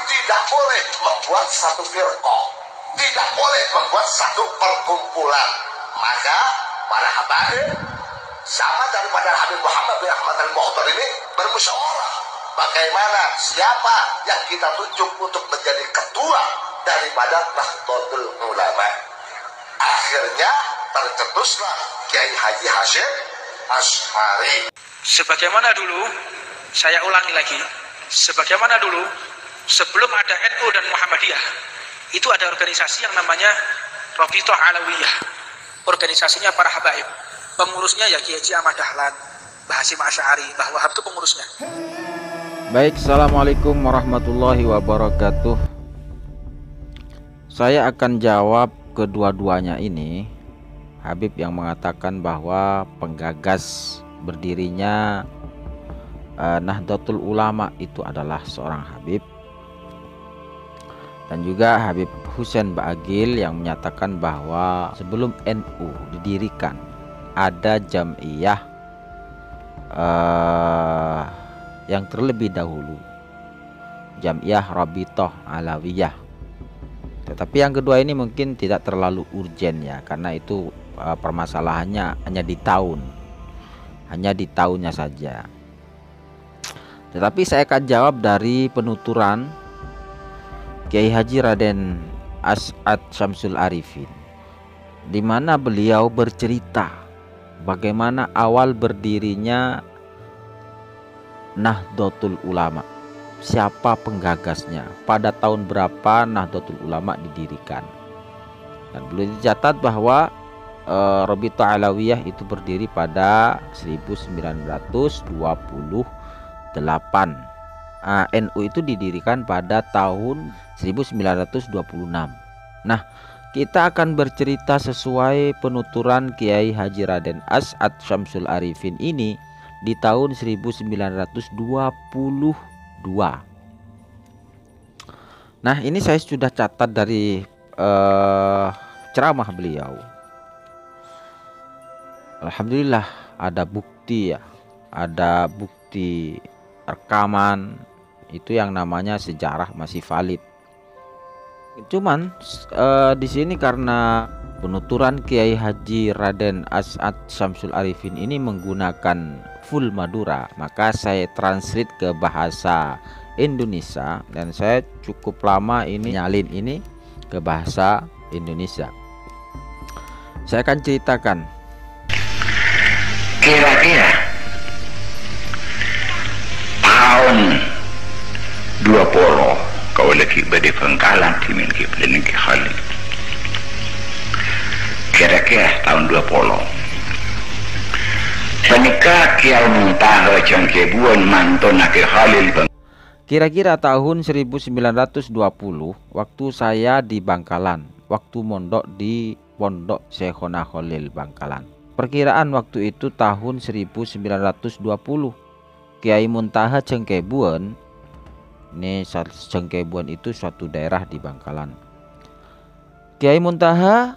tidak boleh membuat satu firqah, tidak boleh membuat satu perkumpulan. Maka para habaib zaman daripada Habib Muhammad bin Ahmad al-Mu'tar ini bermusyawarah bagaimana siapa yang kita tunjuk untuk menjadi ketua daripada Nahdlatul Ulama. Akhirnya tercetuslah Kiai Haji Hasyim Asy'ari. Sebagaimana dulu, saya ulangi lagi, sebagaimana dulu sebelum ada NU dan Muhammadiyah, itu ada organisasi yang namanya Rabithah Alawiyah. Organisasinya para habaib. Pengurusnya ya Kiai Haji Ahmad Dahlan, Mbah Hasyim Asy'ari, Mbah Wahab itu pengurusnya. Baik, assalamualaikum warahmatullahi wabarakatuh. Saya akan jawab kedua-duanya ini. Habib yang mengatakan bahwa penggagas berdirinya Nahdlatul Ulama itu adalah seorang Habib, dan juga Habib Husain Ba'agil yang menyatakan bahwa sebelum NU didirikan ada jam'iyah yang terlebih dahulu, jam'iyah Rabithah Alawiyah. Tetapi yang kedua ini mungkin tidak terlalu urgen ya, karena itu permasalahannya hanya di tahunnya saja. Tetapi saya akan jawab dari penuturan Kiai Haji Raden As'ad Syamsul Arifin, di mana beliau bercerita bagaimana awal berdirinya Nahdlatul Ulama, siapa penggagasnya, pada tahun berapa Nahdlatul Ulama didirikan. Dan beliau dicatat bahwa Rabithah Alawiyah itu berdiri pada 1928. NU itu didirikan pada tahun 1926. Nah, kita akan bercerita sesuai penuturan Kiai Haji Raden As'ad Syamsul Arifin ini di tahun 1922. Nah, ini saya sudah catat dari ceramah beliau. Alhamdulillah ada bukti ya, ada bukti rekaman, itu yang namanya sejarah masih valid. Cuman di sini karena penuturan Kiai Haji Raden As'ad Syamsul Arifin ini menggunakan full Madura, maka saya translate ke bahasa Indonesia, dan saya cukup lama ini nyalin ini ke bahasa Indonesia. Saya akan ceritakan. Kira-kira tahun 20 kau lagi badi pengkalan timin ki pelin ki Khalil. Kira-kira tahun 20 penikah Kiai Muntaha Cengkebuan mantun ki Khalil. Kira-kira tahun 1920 waktu saya di Bangkalan, waktu mondok di Pondok Syekhona Khalil Bangkalan. Perkiraan waktu itu tahun 1920. Kiai Muntaha Cengkebuan, ini Cengkebuan itu suatu daerah di Bangkalan. Kiai Muntaha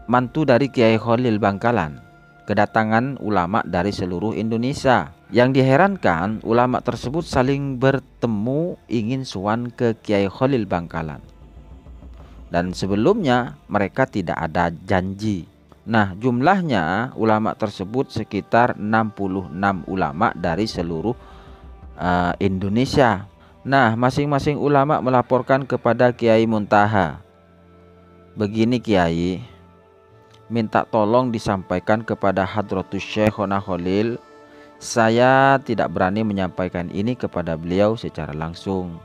mantu dari Kiai Khalil Bangkalan, kedatangan ulama dari seluruh Indonesia. Yang diherankan, ulama tersebut saling bertemu ingin sowan ke Kiai Khalil Bangkalan, dan sebelumnya mereka tidak ada janji. Nah, jumlahnya ulama tersebut sekitar 66 ulama dari seluruh Indonesia. Nah, masing-masing ulama melaporkan kepada Kiai Muntaha, begini Kiai, minta tolong disampaikan kepada Hadratus Syekhona Khalil. Saya tidak berani menyampaikan ini kepada beliau secara langsung,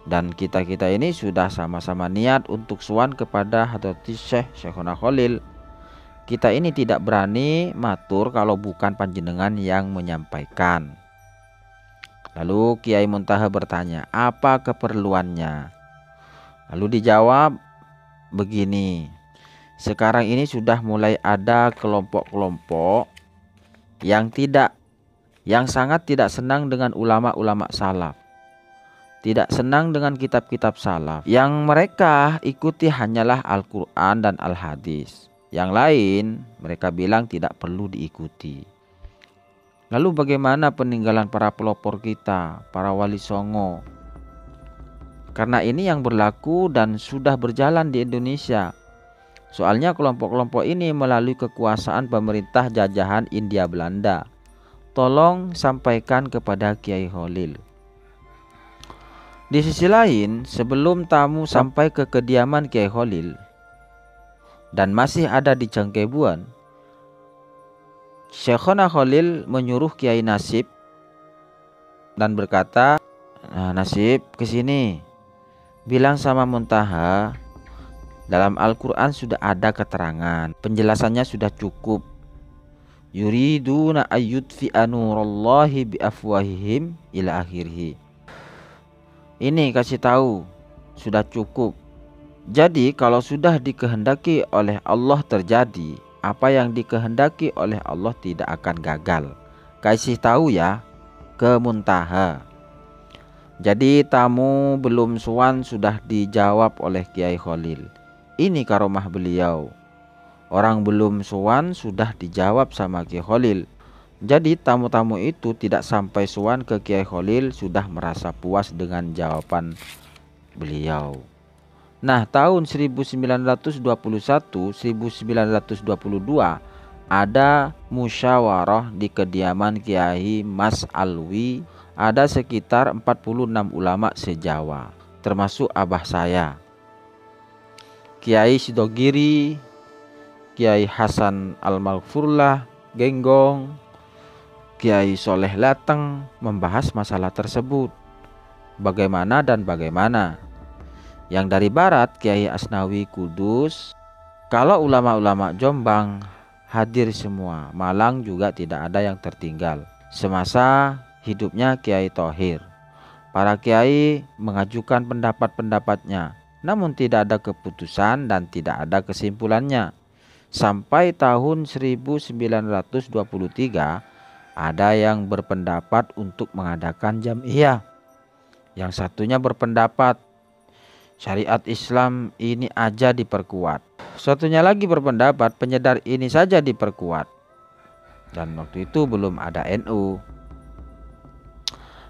dan kita-kita ini sudah sama-sama niat untuk sowan kepada Hadratus Syekhona Khalil. Kita ini tidak berani matur kalau bukan panjenengan yang menyampaikan. Lalu Kiai Muntaha bertanya, apa keperluannya? Lalu dijawab begini, sekarang ini sudah mulai ada kelompok-kelompok yang sangat tidak senang dengan ulama-ulama salaf, tidak senang dengan kitab-kitab salaf. Yang mereka ikuti hanyalah Al-Quran dan Al-Hadis. Yang lain mereka bilang tidak perlu diikuti. Lalu bagaimana peninggalan para pelopor kita, para wali songo? Karena ini yang berlaku dan sudah berjalan di Indonesia. Soalnya kelompok-kelompok ini melalui kekuasaan pemerintah jajahan India Belanda. Tolong sampaikan kepada Kiai Khalil. Di sisi lain, sebelum tamu sampai ke kediaman Kiai Khalil dan masih ada di Cengkebuan, Syekhona Khalil menyuruh Kiai Nasib dan berkata, "Nah, Nasib, kesini. Bilang sama Muntaha, dalam Al-Quran sudah ada keterangan, penjelasannya sudah cukup. Yuriduna ayyudfi'a nurallahi biafwahihim ila akhirih. Ini kasih tahu, sudah cukup. Jadi kalau sudah dikehendaki oleh Allah terjadi, apa yang dikehendaki oleh Allah tidak akan gagal. Kasih tahu ya ke Muntaha." Jadi tamu belum sowan sudah dijawab oleh Kiai Khalil. Ini karomah beliau. Orang belum sowan sudah dijawab sama Kiai Khalil. Jadi tamu-tamu itu tidak sampai sowan ke Kiai Khalil sudah merasa puas dengan jawaban beliau. Nah, tahun 1921-1922 ada musyawarah di kediaman Kiai Mas Alwi. Ada sekitar 46 ulama se-Jawa, termasuk abah saya, Kiai Sidogiri, Kiai Hasan Al-Maghfurlah, Genggong, Kiai Soleh Lateng membahas masalah tersebut. Bagaimana dan bagaimana. Yang dari barat, Kiai Asnawi Kudus. Kalau ulama-ulama Jombang hadir semua, Malang juga tidak ada yang tertinggal. Semasa hidupnya Kiai Thohir, para kiai mengajukan pendapat-pendapatnya, namun tidak ada keputusan dan tidak ada kesimpulannya. Sampai tahun 1923 ada yang berpendapat untuk mengadakan jam'iyah. Yang satunya berpendapat syariat Islam ini aja diperkuat. Satunya lagi berpendapat penyedar ini saja diperkuat. Dan waktu itu belum ada NU.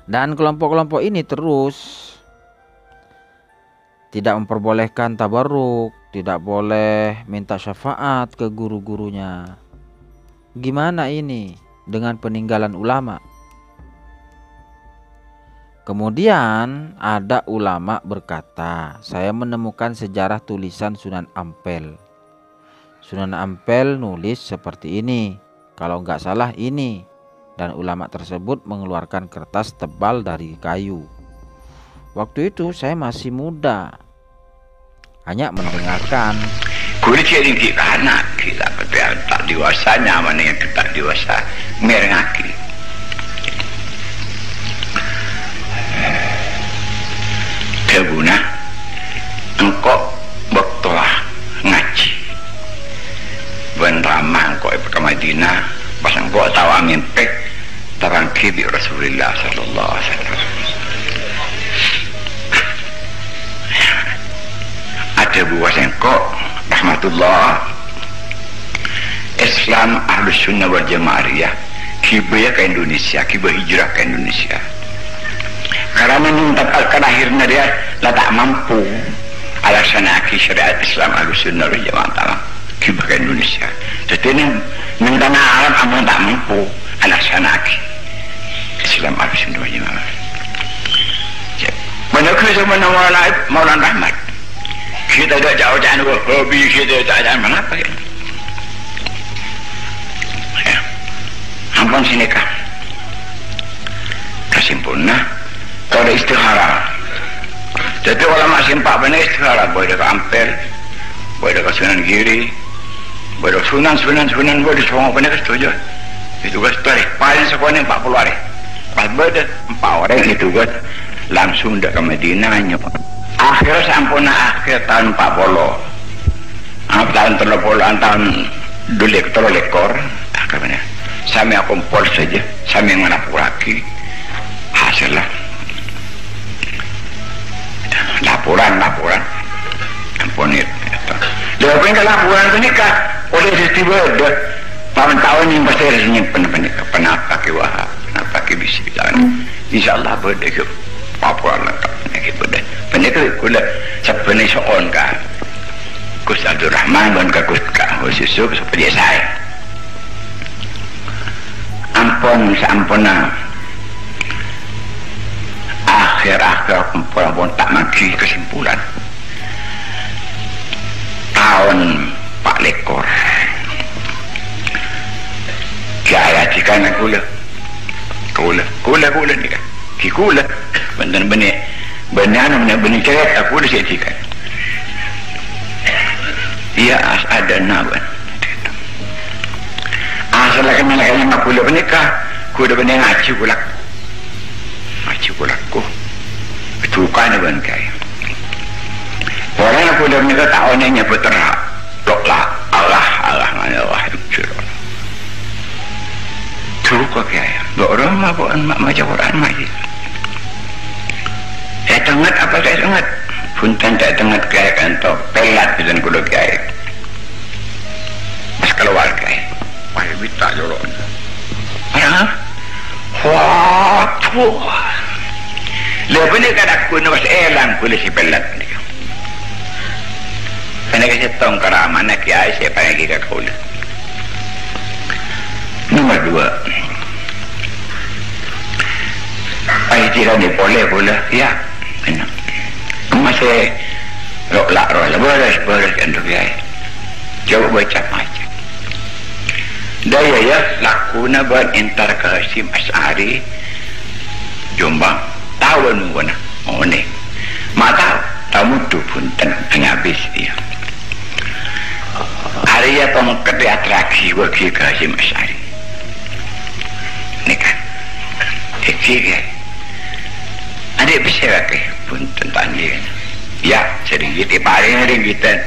Dan kelompok-kelompok ini terus tidak memperbolehkan tabarruk, tidak boleh minta syafaat ke guru-gurunya. Gimana ini dengan peninggalan ulama? Kemudian ada ulama berkata, saya menemukan sejarah tulisan Sunan Ampel. Sunan Ampel nulis seperti ini, kalau nggak salah ini. Dan ulama tersebut mengeluarkan kertas tebal dari kayu. Waktu itu saya masih muda, hanya mendengarkan. Kulit jadi anak kita tak dewasa, nyaman yang tak dewasa merengaki. Keguna engkau bektolah ngaji ben ramah engkau ke Madinah pas engkau tahu amin pek terangki bi Rasulullah sallallahu alaihi wasallam. Ada buah engkau rahmatullah Islam Ahlus Sunnah wal Jamaah kibaya ke Indonesia, kibaya hijrah ke Indonesia. Karena menuntakkan akhirnya dia tak mampu alasanaki syariat Islam Ahlus Sunnah wal Jamaah kibaya ke Indonesia. Jadi ini tanah Arab amun tak mampu alasanaki Islam Ahlus Sunnah wal Jamaah. Menurut zaman Maulana Rahmat, kita tidak jauh dari Wahabi, kita tidak ada mana apa ya? Ampun sinikah. Kesimpulannya, kalau ada istihara. Jadi ulama simpak benar istihara, boleh ke Ampel, boleh ke Sunan Giri, boleh Sunan, boleh semua benar setuju. Itu guys, paling sekolah 40 hari. Pas beda 4 orang itu guys langsung ke Madinah nyoba. Akhir sampuna akhir tahun 40. Tahun 30 tahun dulu lekor akhirnya sami kumpul saja, sami menapuraki hasilnya laporan ampun itu. Lepas itu laporan menikah oleh tiba tahun-tahun yang pasti resmi penapa bisa bilang insyaallah berdek Papua lengkap lagi berdek niku kula sebene soon ka Gus Abdul Rahman dan ka Gus Yusuf seperti saya. Ampun sampuna akhir-akhir pun tak magi kesimpulan tahun Pak Lekor Jaya jika nak kula ni kan kikula benar-benar benar cerita kula saya jika ia ada naban asal kan nak kula menikah kula benar ngaji ku betukan dengan kaya orang aku dah minta tahunnya berterhak loklah Allah tu kau kaya orang mabuan macam orang macam saya tengat apa saya tengat punten saya tengat kaya kantor pelat dan kuda kaya pas keluar kaya wah bita jorok orang wah lepas ni kan aku nak elang kulit si pelat ni. Karena kasi tong karaman nak kiai saya panggil ke kulit. Nomor 2. Ai tidak ni boleh ya. Benar. Masih lak boleh untuk kiai. Coba baca macam. Daya ya lakuna ban entar ke Hasyim Asy'ari Jombang. Tahun mana? Oh ni, mata tamu tu pun tengah habis dia. Hari apa mengkati atraksi bagi Hasyim Asy'ari. Ni kan, kecil. Adik bisa lagi pun tentang dia. Ya, sering kita paling ringgitan,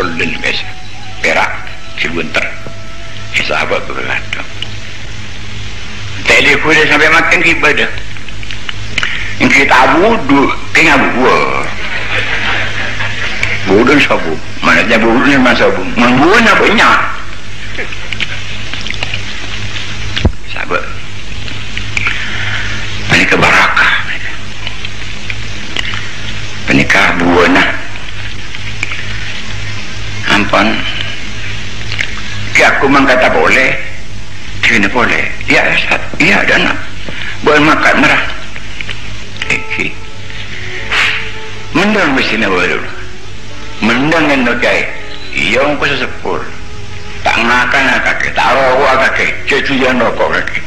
golden biasa, perak, Cibunter, sahabat berkata. Telefon dia sampai makan ibadah. Yang kita wudhu kena wudhu sabu mana dia wudhu ni mana sabu mana banyak sahabat menikah barakah menikah buana ampun aku mengkata boleh kena boleh ya dan boleh makan merah mendang mesin baru mendang yang nokai yang ku sesepur tak makan kaki tak rokok kaki cucian rokok kaki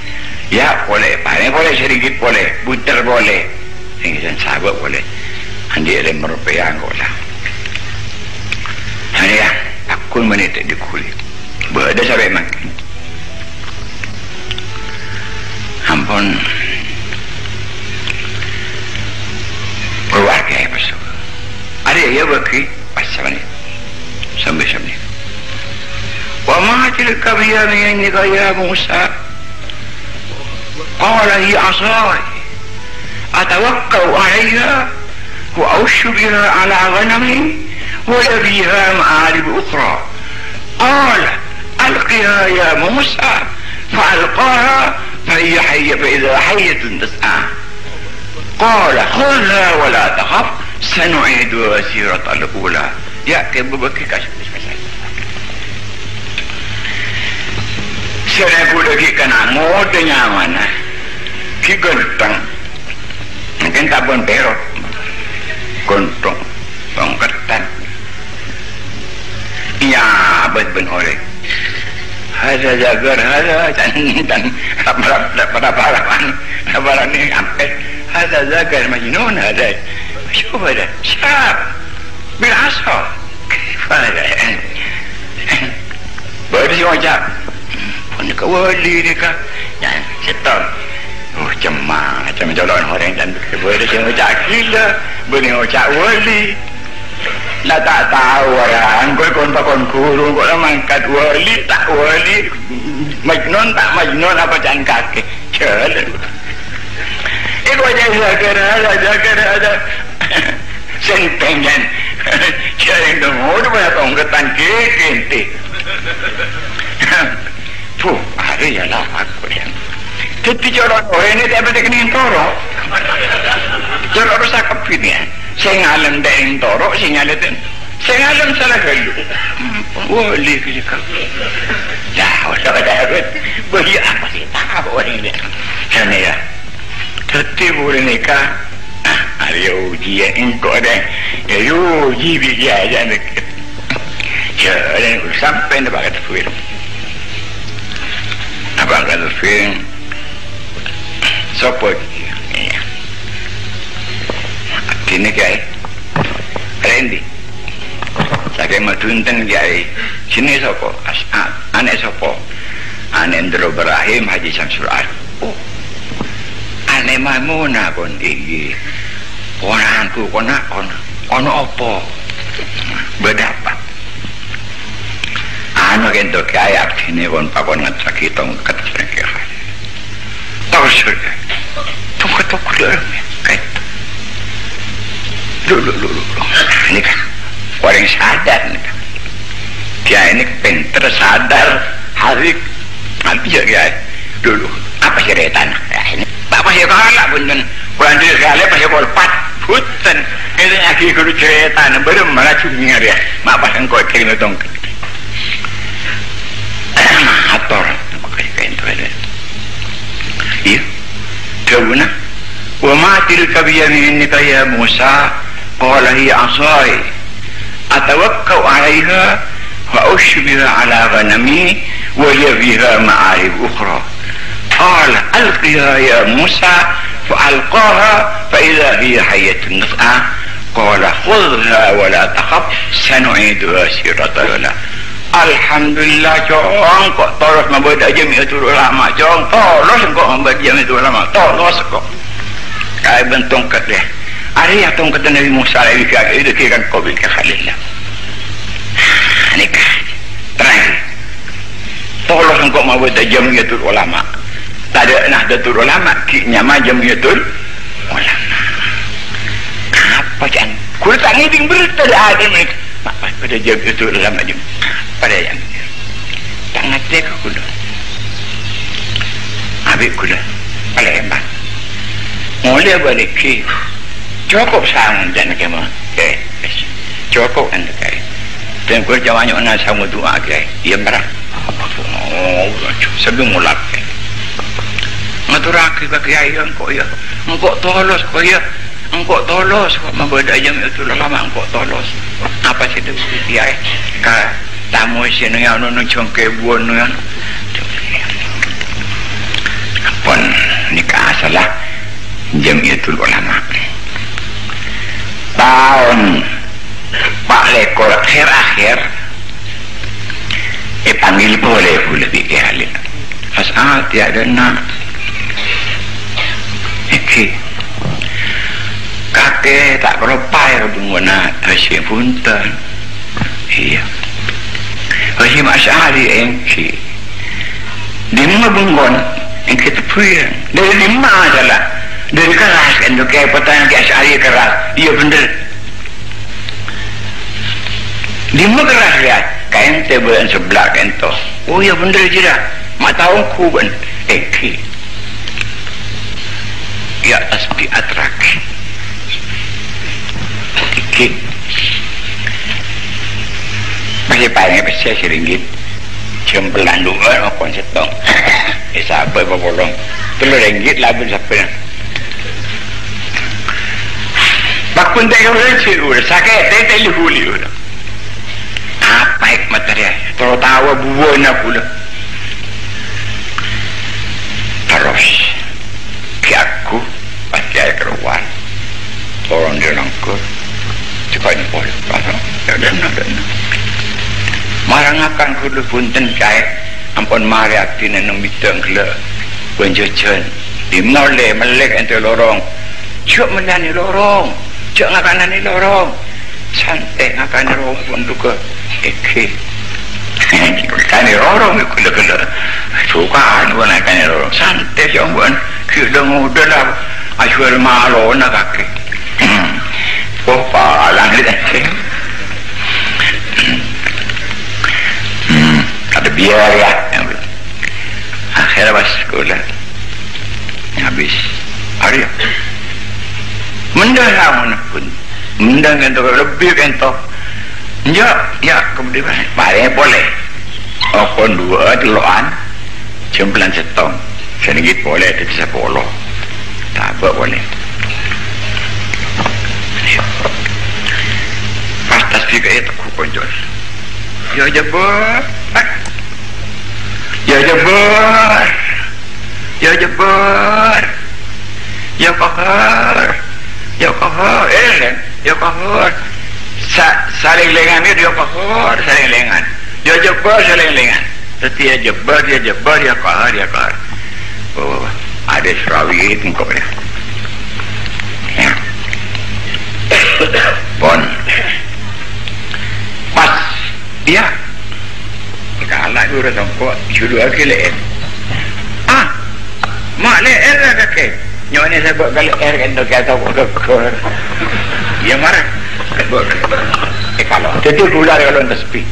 ya boleh paling boleh sedikit boleh buter boleh yang sahabat boleh andi ada merupakan kolah hari ya aku menitik di kulit berada sampai makan ampun keluarga yang besar ada ya bagi pasal ni sampai wa ma tilka biyaminika ya Musa qala hi asai atawakkau 'alayha wa awshu biha 'ala ghanami wa biha ma'arib ukhra qala alqiha ya Musa fa'alqaha fa hiya idha hayyatun tas'a قال خذها ولا تخف سنعيدها سيرة الأولى ya kebubaki kasih saya kuda kena modenya mana ki gentang mungkin tabon perot gontong bangkertan ya ben oleh ada jagar ada dan apa ni sampai هذا ذاك المجنون هذا شوف هذا شاب بالعصا كيف هذا baru si wajah punya kawali ni kan yang setan macam jalan orang dan baru si wajah gila beri wajah wali nak tak tahu orang kau kontakon guru kau mangkat wali tak wali majnun tak majnun apa jangan kaki jalan itu aja jaga ada sentengan jaring dong udah banyak tongkatan kente tuh ada ya lah aku yang jadi corong ini dia pada kena toro corong rusak pilihan. Saya ngalam dari torok, saya ngalam salah dulu. Boleh ke kau? Dah, dah. Boleh apa sih? Tak boleh ni. Sana ya. Tetapi boleh nikah. Ada uji yang engkau ada. Uji biaya aja nak. Jangan sampai nak baca film. Abang kata film. Support. Kini kaya Randy saya matuntang jai sini sopo aneh sopo aneh Ndro Ibrahim Haji Samsul Arif aneh Maimuna pun tinggi ponanku ono opo berdapat anu kento kaya sini pun pakon ngatsak hitong kata serengkir tahu surga tunggu dulu kaya Dulu. Ini kan orang sadar nih kan. Dia ini pinter sadar hari nanti ya dulu apa sih retan? Ini apa sih kalah punten. Bulan dia sekali apa sih kolpat punten. Ini lagi guru cerita baru malah cumi dia. Apa yang kau kirim itu? Ator pakai pinter ada. Iya. Coba na. Wa tilka biyaminika ya Musa. قال هي عصاي أتوكأ عليها وأشبه على غنمي ولي فيها معارف أخرى قال ألقها يا موسى فألقاها فإذا هي حية تسعى قال خذها ولا تخف سنعيدها سيرتها Alhamdulillah jong kok terus membuat jamiatul ulama jong terus kok membuat jamiatul ulama terus kok kayak bentung ket deh. Ari yang tunggu Nabi Musa itu kan Qabil ke Khalillah. Nikah terakhir. Tolong engkau mau buat jamiatul ulama. Tak ada Nahdlatul Ulama, nyama jamiatul ulama. Apa jangan? Kulit tak ngiting berita ada mereka. Apa pada jamiatul ulama jam? Pada yang tak ngerti ke kuda. Habis kuda. Pada empat. Mulai balik ke. Cukup sang dan kema cukup anda kai dan kau jawabnya orang sama doa kai ia merah sebelum mulak ngaturaki bagi ayah engkau tolos kau ya engkau tolos kau membuat jam itu lama engkau tolos apa sih itu dia ka tamu sini yang nunjuk congke buan yang pun nikah salah jamiatul ulama tahun Pak Lekor akhir panggil boleh lebih kehalin asal tiada nak kakek tak berupaya menggunakan Hashim punten iya Hashim Asy'ari engki dimana benggon engki tepuyan dari lima adalah dari keras kan tu kayak pertanyaan ke Asy'ari keras iya bener di mana keras ya kain tebelan sebelah kan tu oh iya bener je dah mak tahu ku kan ya tasbih atrak masih paling besar RM1 jempelan dua aku setong siapa bolong RM3 labun siapa bakun tak orang ciur sakit tak lihuli udah apa hikmat dia tertawa buana pula terus ke aku pasti ada keluar orang dia nangkut cepat ni boleh pasang dan marang akan kudu punten kai ampun mari akti nang miteng kele penjejen di mole melek ente lorong cuk menani lorong cuk ngakanani lorong santai ngakani lorong pun duka kan lorong kele suka anu ngakani lorong santai jambuan kidang udah asyur malo nak kaki oh palang ni ada biar ya akhirnya pas sekolah habis hari mendengar pun mendengar itu lebih kento ya kemudian boleh okon dua deloan jempelan setong sedikit boleh tapi bisa polo tak apa boleh pas tasbih itu aku konjol ya jabar ya jabar ya jabar ya kahar ya kahar ya kahar saling lengan dia kahar saling lengan dia jabar saling lengan setiap jabar dia kahar oh ada serawi itu kok ya pon pas dia kalah dulu sampai suruh aku leer mak leer lah kakek nyonya saya buat kali leer kan tu kata buat dia marah kalau jadi ular kalau tasbih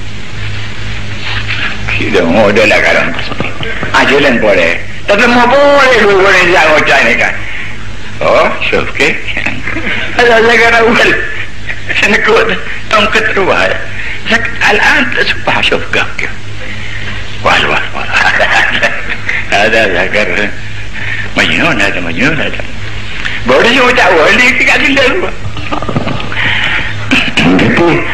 kita model lah kalau tasbih ajalan boleh tapi mau boleh jangan ocah ni kan oh syufke ada kena ular saya kuat tongkat ruah الآن تصبح شفقك والله هذا ذكر مجنون هذا baru dia tahu dia tinggal di luar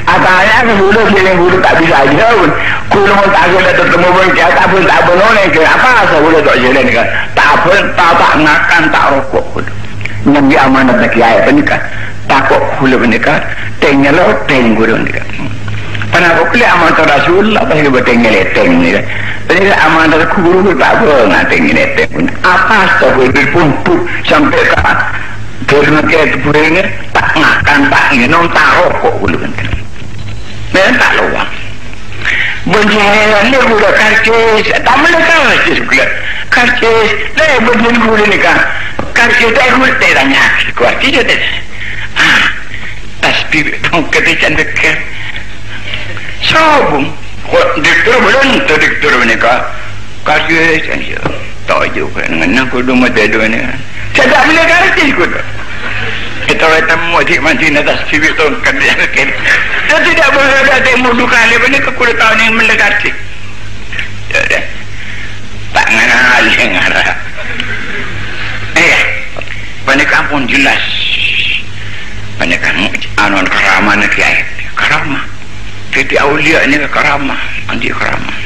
atanya ke bulu bulu tak bisa aja pun kalau mau tak boleh ketemu pun dia tak boleh kenapa saya boleh tak jalan kan tak makan tak rokok pun nabi amanat nak kiai penikah takut bulu penikah tenggelam tengguru penikah Panah aku lihat amanat Rasulullah pasal bertengah leteng ni kan. Jadi amanat aku guru tak apa nak tengah leteng pun. Apa sebab pun sampai ke kerana kita punya tak makan tak minum tak rokok dulu kan. Memang tak luang. Berjalan ni budak karcis, tak boleh karcis pula. Karcis, leh berjalan budak ni kan. Karcis tak boleh tanya. Karcis tu. Tasbih tongkat cantik. Sabung diktur belum tu diktur menikah karya saya tak juga dengan aku rumah tidur ni saya tak boleh kartis aku tu kita kata muzik mancing atas cibik tu kerja kan saya tidak boleh ada mudu kali ni aku dah tahu ni melekartis ya tak ngarah ngarah panikah pun jelas panikah anon karamah nak kiai karamah jadi awliya ni karamah anti karamah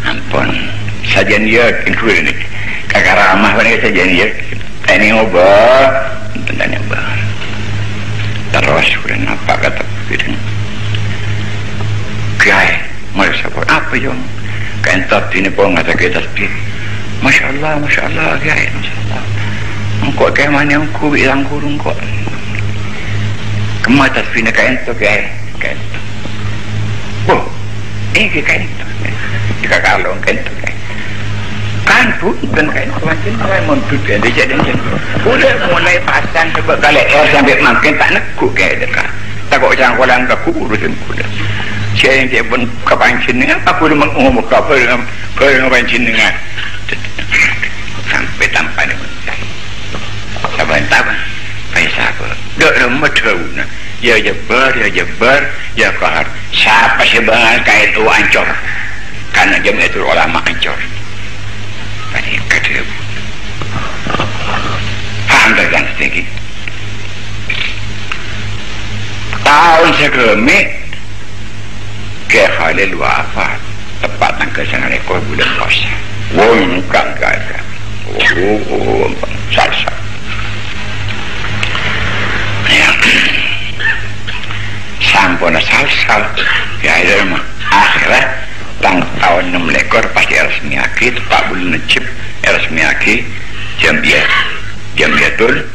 ampun sajian dia include ni karamah ni sajian dia ini ubah tentang ubah terus sudah nampak kata begitu kiai mari siapa apa yang kantor ini pun ada kita sepi masya Allah kiai masya-Allah engkau kayak mana engkau bilang kurung kau kemata fina kain tu kain oh ini kain tu jika kalau kain tu kan pun kain tu macam mana muntut dia jadi boleh mulai pasang sebab kalau air sampai makin tak nak kuk kain dekat takut jangan orang kaku urusan kuda saya yang dia pun kepancing ni apa pun mengumum apa dengan kepancing dengan sampai tanpa dia sabar apa dok rumah tahu na ya jabar ya kahar siapa sebenarnya kait itu ancor karena jam itu ulama ancor tadi kata paham tak kan sedikit tahun segemi ke Khalil wafat tepat tanggal 9 ekor bulan puasa bukan kata salsa sampun sal ya ilmu akhirat tahun 6 ekor pasti resmi akhir 4 bulan necip resmi akhir jam biatul